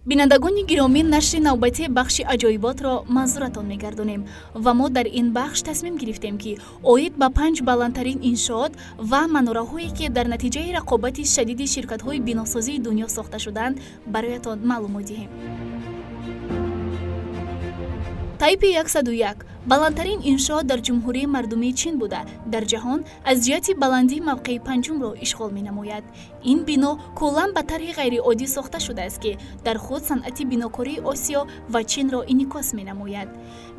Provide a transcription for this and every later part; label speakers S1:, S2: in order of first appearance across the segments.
S1: бинандагони гиромӣ, нашри навбатии бахши аҷоиботро манзуратон мегардонем ва мо дар ин бахш тасмим гирифтем ки оид ба 5 баландтарин иншоот ва манораҳое ки дар натиҷаи рақобати шадиди ширкатҳои биносозии дунё сохта шуданд бароятон маълумот диҳем. тайпи 101 баландтарин иншоот дар ҷумҳурии мардумии чин буда дар ҷаҳон аз ҷиҳати баландии мавқеи панҷумро ишғол менамояд. ин бино куллан ба тарҳи ғайриоддӣ сохта шудааст ки дар худ санъати бинокории осиё ва чинро инъикос менамояд.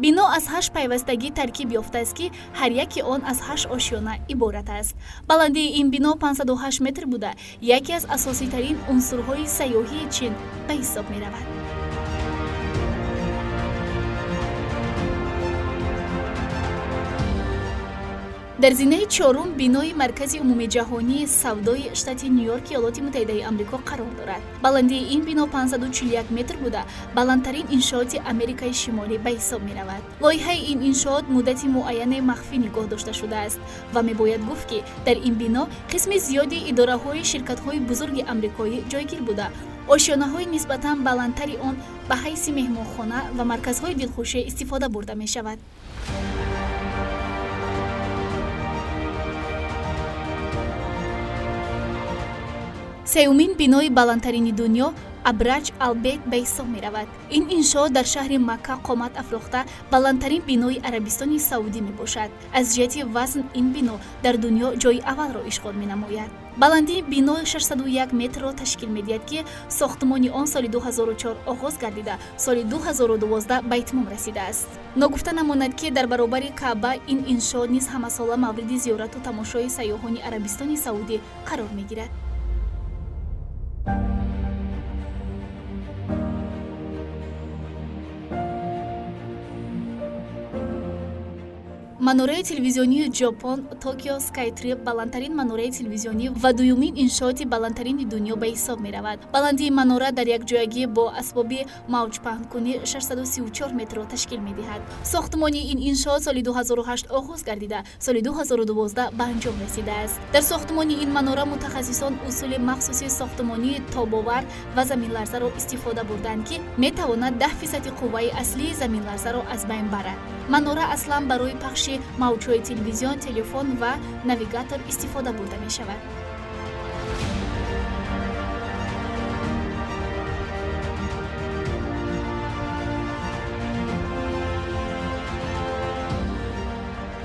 S1: бино аз 8 пайвастагӣ таркиб ёфтааст ки ҳар яки он аз 8 ошёна иборат аст. баландии ин бино 508 метр буда яке аз асоситарин унсурҳои сайёҳии чин ба ҳисоб меравад. дар зинаи 4 бинои маркази умумии ҷаҳонии савдои штати Нью-Йорк, Иёлоти Муттаҳидаи Амрико қарор дорад. баландии ин бино 541 метр буда баландтарин иншооти Америкаи Шимолӣ ба ҳисоб меравад. лоиҳаи ин иншоот муддати муайяне махфӣ нигоҳ дошта шудааст ва мебояд гуфт ки дар ин бино қисми зиёди идораҳои ширкатҳои бузурги амрикоӣ ҷойгир буда ошёнаҳои нисбатан баландтари он ба ҳайси меҳмонхона ва марказҳои дилхушӣ истифода бурда мешавад. сеюмин бинои баландтарини дунё абраҷ албейт ба ҳисоб меравад. ин иншоот дар шаҳри Макка қомат афрохта баландтарин бинои Арабистони Саудӣ мебошад. аз ҷиҳати вазн ин бино дар дунё ҷойи аввалро ишғол менамояд. баландии бинои 601 метрро ташкил медиҳад ки сохтмони он соли 2004 оғоз гардида соли 2012 ба итмом расидааст. ногуфта намонад ки дар баробари Каъба ин иншоот низ ҳамасола мавриди зиёрату тамошои сайёҳони Арабистони Саудӣ қарор мегирад. манораи телевизионии ҷопон Токио Skytrip баландтарин манораи телевизионӣ ва дуюмин иншооти баландтарини дунё ба ҳисоб меравад. баландии манора дар якҷоягӣ бо асбоби мавҷпаҳнкунӣ 634 метрро ташкил медиҳад. сохтмони ин иншоот соли 2008 оғоз гардида соли 2012 ба анҷом расидааст. дар сохтмони ин манора мутахассисон усули махсуси сохтмонии тобовар ва заминларзаро истифода бурданд ки метавонад 10% қувваи аслии заминларзаро аз байн барад. манора аслан барои пахши мавҷҳои телевизион, телефон ва навигатор истифода бурда мешавад.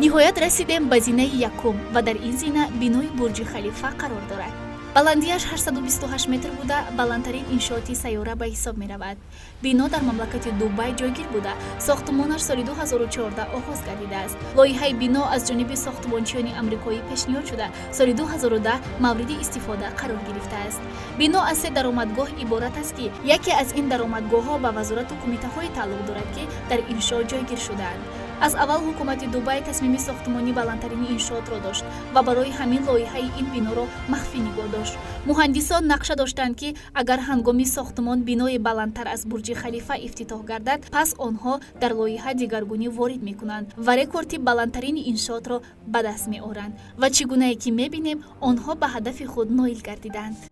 S1: ниҳоят расидем ба зинаи якум ва дар ин зина бинои бурҷи халифа қарор дорад. баландияш 828 метр буда баландтарин иншооти сайёра ба ҳисоб меравад. бино дар мамлакати Дубай ҷойгир буда сохтмонаш соли 2014 оғоз гардидааст. лоиҳаи бино аз ҷониби сохтмончиёни амрикоӣ пешниҳод шуда соли 2010 мавриди истифода қарор гирифтааст. бино аз 3 даромадгоҳ иборат аст ки яке аз ин даромадгоҳҳо ба вазорату кумитаҳое тааллуқ дорад ки дар иншоо ҷойгир шудаанд. аз аввал ҳукумати Дубай тасмими сохтмони баландтарини иншоотро дошт ва барои ҳамин лоиҳаи ин биноро махфӣ нигоҳ дошт. муҳандисон нақша доштанд ки агар ҳангоми сохтмон бинои баландтар аз бурҷи халифа ифтитоҳ гардад, пас онҳо дар лоиҳа дигаргунӣ ворид мекунанд ва рекорди баландтарини иншоотро ба даст меоранд ва чӣ гунае ки мебинем, онҳо ба ҳадафи худ ноил гардиданд.